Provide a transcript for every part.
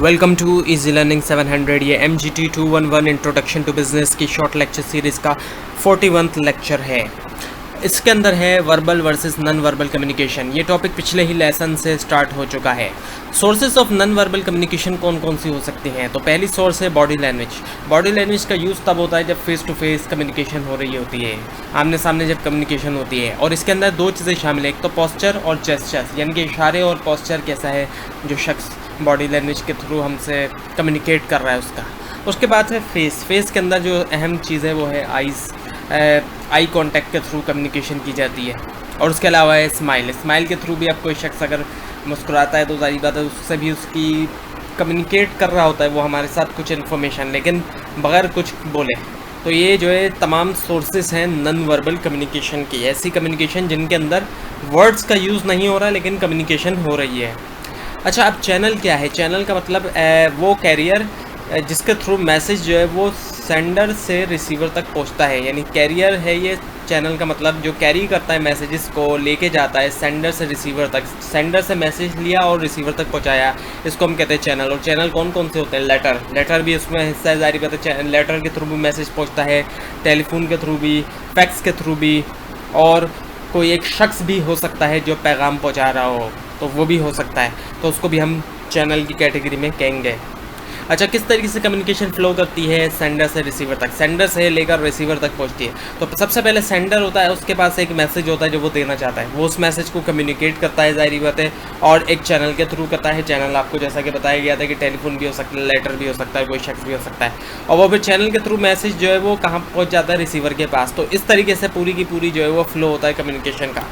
Welcome to easy learning 700। ये MGT 211 introduction to business की short lecture series का 41वां lecture है। इसके अंदर है verbal versus non verbal communication. ये टॉपिक पिछले ही लेसन से स्टार्ट हो चुका है। Sources of non verbal communication कौन कौन सी हो सकती हैं? तो पहली सोर्स है बॉडी लैंग्वेज। बॉडी लैंग्वेज का यूज़ तब होता है जब फेस टू फेस कम्युनिकेशन हो रही होती है, आमने सामने जब कम्युनिकेशन होती है। और इसके अंदर दो चीज़ें शामिल है, एक तो पोस्चर और जेस्चर्स, यानी कि इशारे और पोस्चर कैसा है जो शख्स बॉडी लैंग्वेज के थ्रू हमसे कम्युनिकेट कर रहा है उसका। उसके बाद है फेस। फेस के अंदर जो अहम चीज़ है वो है आई कांटेक्ट के थ्रू कम्युनिकेशन की जाती है। और उसके अलावा है स्माइल। स्माइल के थ्रू भी अब कोई शख्स अगर मुस्कुराता है तो जाहिर बात है उससे भी उसकी कम्युनिकेट कर रहा होता है वो हमारे साथ कुछ इन्फॉर्मेशन, लेकिन बगैर कुछ बोले। तो ये जो है तमाम सोर्सेस हैं नॉन वर्बल कम्युनिकेशन की, ऐसी कम्युनिकेशन जिनके अंदर वर्ड्स का यूज़ नहीं हो रहा लेकिन कम्युनिकेशन हो रही है। अच्छा, अब चैनल क्या है? चैनल का मतलब वो कैरियर जिसके थ्रू मैसेज जो है वो सेंडर से रिसीवर तक पहुंचता है, यानी कैरियर है ये चैनल का मतलब, जो कैरी करता है मैसेजेस को, लेके जाता है सेंडर से रिसीवर तक। सेंडर से मैसेज लिया और रिसीवर तक पहुंचाया, इसको हम कहते हैं चैनल। और चैनल कौन कौन से होते हैं? लेटर भी उसमें हिस्सा है, जारी बात है। लेटर के थ्रू भी मैसेज पहुँचता है, टेलीफोन के थ्रू भी, फैक्स के थ्रू भी, और कोई एक शख्स भी हो सकता है जो पैगाम पहुँचा रहा हो तो वो भी हो सकता है, तो उसको भी हम चैनल की कैटेगरी में कहेंगे। अच्छा, किस तरीके से कम्युनिकेशन फ्लो करती है सेंडर से रिसीवर तक? सेंडर से लेकर रिसीवर तक पहुंचती है। तो सबसे पहले सेंडर होता है, उसके पास एक मैसेज होता है जो वो देना चाहता है, वो उस मैसेज को कम्युनिकेट करता है, जाहिर बात है, और एक चैनल के थ्रू करता है। चैनल आपको जैसा कि बताया गया था कि टेलीफोन भी हो सकता है, लेटर भी हो सकता है, कोई शख्स भी हो सकता है। और वो फिर चैनल के थ्रू मैसेज जो है वो कहाँ पहुँच जाता है? रिसीवर के पास। तो इस तरीके से पूरी की पूरी जो है वो फ्लो होता है कम्युनिकेशन का।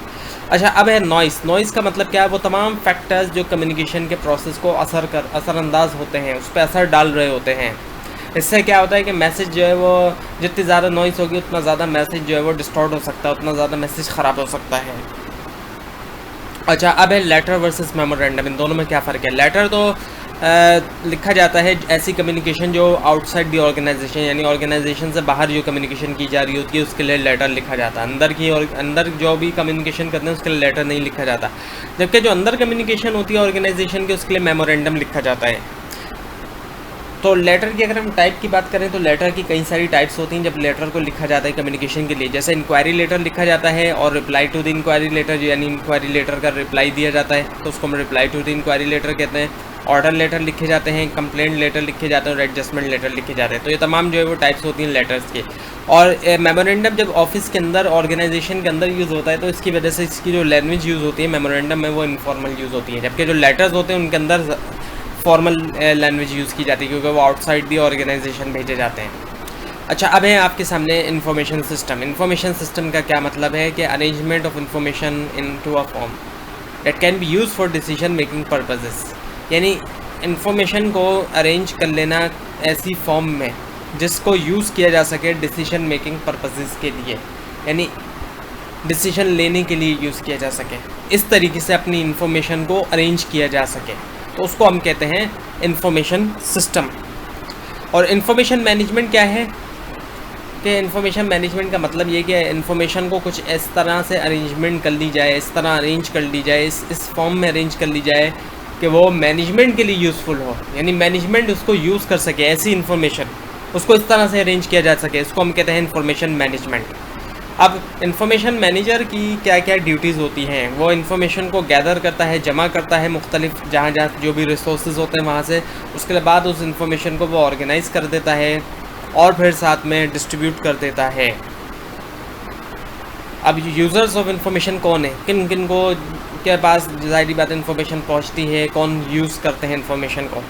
अच्छा, अब है नॉइस। नॉइस का मतलब क्या है? वो तमाम फैक्टर्स जो कम्युनिकेशन के प्रोसेस को असरअंदाज होते हैं, उस पर असर डाल रहे होते हैं। इससे क्या होता है कि मैसेज जो है वो जितनी ज़्यादा नॉइस होगी उतना ज़्यादा मैसेज जो है वो डिस्टॉर्ट हो सकता है, उतना ज़्यादा मैसेज ख़राब हो सकता है। अच्छा, अब है लेटर वर्सेस मेमोरेंडम। इन दोनों में क्या फ़र्क है? लेटर तो लिखा जाता है ऐसी कम्युनिकेशन जो आउटसाइड दी ऑर्गेनाइजेशन, यानी ऑर्गेनाइजेशन से बाहर जो कम्युनिकेशन की जा रही होती है उसके लिए लेटर लिखा जाता है। अंदर की और अंदर जो भी कम्युनिकेशन करते हैं उसके लिए लेटर नहीं लिखा जाता, जबकि जो अंदर कम्युनिकेशन होती है ऑर्गेनाइजेशन की उसके लिए मेमोरेंडम लिखा जाता है। तो लेटर की अगर हम टाइप की बात करें तो लेटर की कई सारी टाइप्स होती हैं जब लेटर को लिखा जाता है कम्युनिकेशन के लिए। जैसे इंक्वायरी लेटर लिखा जाता है और reply to the inquiry letter, यानी इंक्वायरी लेटर का रिप्लाई दिया जाता है तो उसको हम reply to the inquiry letter कहते हैं। ऑर्डर लेटर लिखे जाते हैं, कंप्लेंट लेटर लिखे जाते हैं और एडजस्टमेंट लेटर लिखे जाते हैं। तो ये तमाम जो है वो टाइप्स होती हैं लेटर्स के। और मेमोरेंडम जब ऑफिस के अंदर, ऑर्गेनाइजेशन के अंदर यूज़ होता है तो इसकी वजह से इसकी जो लैंग्वेज यूज़ होती है मेमोरेंडम में वो इनफॉर्मल यूज़ होती है, जबकि जो लेटर्स होते हैं उनके अंदर फॉर्मल लैंग्वेज यूज़ की जाती है क्योंकि वो आउटसाइड दी ऑर्गेनाइजेशन भेजे जाते हैं। अच्छा, अब है आपके सामने इन्फॉर्मेशन सिस्टम। इन्फॉर्मेशन सिस्टम का क्या मतलब है कि arrangement of information into a form that can be use for decision making purposes, यानी इन्फॉर्मेशन को अरेंज कर लेना ऐसी फॉर्म में जिसको यूज़ किया जा सके डिसीजन मेकिंग पर्पसेस के लिए, यानी डिसीजन लेने के लिए यूज़ किया जा सके। इस तरीके से अपनी इन्फॉर्मेशन को अरेंज किया जा सके तो उसको हम कहते हैं इंफॉर्मेशन सिस्टम। और इन्फॉर्मेशन मैनेजमेंट क्या है कि इन्फॉर्मेशन मैनेजमेंट का मतलब ये कि इन्फॉर्मेशन को कुछ इस तरह से अरेंजमेंट कर ली जाए, इस तरह अरेंज कर ली जाए, इस फॉर्म में अरेंज कर ली जाए कि वो मैनेजमेंट के लिए यूज़फुल हो, यानी मैनेजमेंट उसको यूज़ कर सके, ऐसी इन्फॉर्मेशन उसको इस तरह से अरेंज किया जा सके, इसको हम कहते हैं इन्फॉर्मेशन मैनेजमेंट। अब इन्फॉर्मेशन मैनेजर की क्या क्या ड्यूटीज़ होती हैं? वो इन्फॉर्मेशन को गैदर करता है, जमा करता है मुख्तलिफ जहाँ जहाँ जो भी रिसोर्सेज होते हैं वहाँ से। उसके बाद उस इन्फॉर्मेशन को वो ऑर्गेनाइज कर देता है और फिर साथ में डिस्ट्रीब्यूट कर देता है। अब यूज़र्स ऑफ इन्फॉर्मेशन कौन है? किन किन को के पास ज़ाहिर बात इन्फॉर्मेशन पहुँचती है, कौन यूज़ करते हैं इन्फॉर्मेशन को,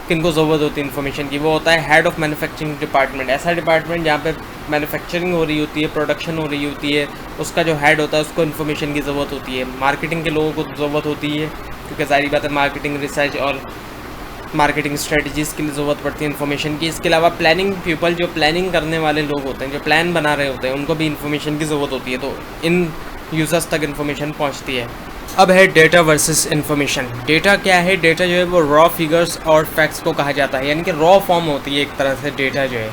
किन को ज़रूरत होती है इन्फॉर्मेशन की? वो होता है हेड ऑफ़ मैन्युफैक्चरिंग डिपार्टमेंट। ऐसा डिपार्टमेंट जहाँ पे मैन्युफैक्चरिंग हो रही होती है, प्रोडक्शन हो रही होती है, उसका जो हेड होता है उसको इन्फॉर्मेशन की ज़रूरत होती है। मार्केटिंग के लोगों को ज़रूरत होती है क्योंकि ज़ाहिर बात है मार्केटिंग रिसर्च और मार्केटिंग स्ट्रेटजीज़ के लिए ज़रूरत पड़ती है इन्फॉर्मेशन की। इसके अलावा प्लानिंग पीपल, जो प्लानिंग करने वाले लोग होते हैं, जो प्लान बना रहे होते हैं, उनको भी इन्फॉर्मेशन की ज़रूरत होती है। तो इन यूज़र्स तक इन्फॉर्मेशन पहुँचती है। अब है डेटा वर्सेस इन्फॉर्मेशन। डेटा क्या है? डेटा जो है वो रॉ फिगर्स और फैक्ट्स को कहा जाता है, यानी कि रॉ फॉर्म होती है एक तरह से डेटा जो है,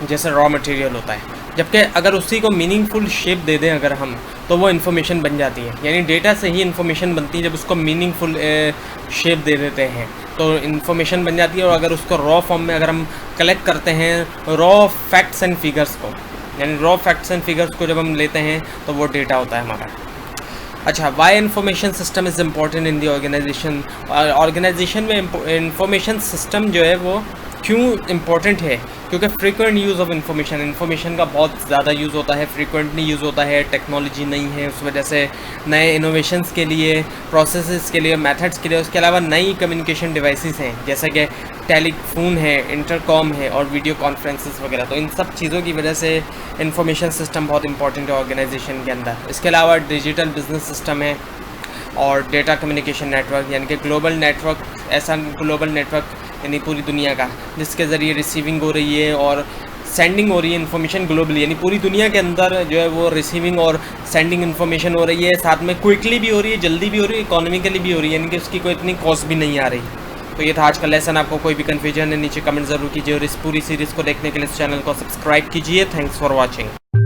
जैसे रॉ मटेरियल होता है। जबकि अगर उसी को मीनिंगफुल शेप दे दें अगर हम, तो वो इन्फॉर्मेशन बन जाती है। यानी डेटा से ही इन्फॉर्मेशन बनती है, जब उसको मीनिंगफुल शेप दे देते हैं तो इन्फॉर्मेशन बन जाती है। और अगर उसको रॉ फॉर्म में अगर हम कलेक्ट करते हैं रॉ फैक्ट्स एंड फिगर्स को, यानी रॉ फैक्ट्स एंड फिगर्स को जब हम लेते हैं तो वो डेटा होता है हमारा। अच्छा, why information system is important in the organisation. Organisation में इंफॉर्मेशन सिस्टम जो है वो क्यों इम्पॉर्टेंट है? क्योंकि फ्रीक्वेंट यूज़ ऑफ इन्फॉर्मेशन का बहुत ज़्यादा यूज़ होता है, फ्रीक्वेंटली यूज़ होता है। टेक्नोलॉजी नहीं है, उस वजह से नए इनोवेशंस के लिए, प्रोसेसेस के लिए, मेथड्स के लिए, उसके अलावा नई कम्युनिकेशन डिवाइसेस हैं जैसे कि टेलीफोन है, इंटरकॉम है और वीडियो कॉन्फ्रेंसेस वगैरह। तो इन सब चीज़ों की वजह से इंफॉर्मेशन सिस्टम बहुत इंपॉर्टेंट है ऑर्गेनाइजेशन के अंदर। इसके अलावा डिजिटल बिजनेस सिस्टम है और डेटा कम्युनिकेशन नेटवर्क, यानी कि ग्लोबल नेटवर्क, ऐसा ग्लोबल नेटवर्क यानी पूरी दुनिया का, जिसके ज़रिए रिसीविंग हो रही है और सेंडिंग हो रही है इन्फॉर्मेशन ग्लोबली, यानी पूरी दुनिया के अंदर जो है वो रिसीविंग और सेंडिंग इन्फॉर्मेशन हो रही है। साथ में क्विकली भी हो रही है, जल्दी भी हो रही है, इकोनॉमिकली भी हो रही है, यानी कि उसकी कोई इतनी कॉस्ट भी नहीं आ रही। तो ये था आज का लेसन। आपको कोई भी कन्फ्यूजन है नीचे कमेंट ज़रूर कीजिए और इस पूरी सीरीज़ को देखने के लिए इस चैनल को सब्सक्राइब कीजिए। Thanks for watching.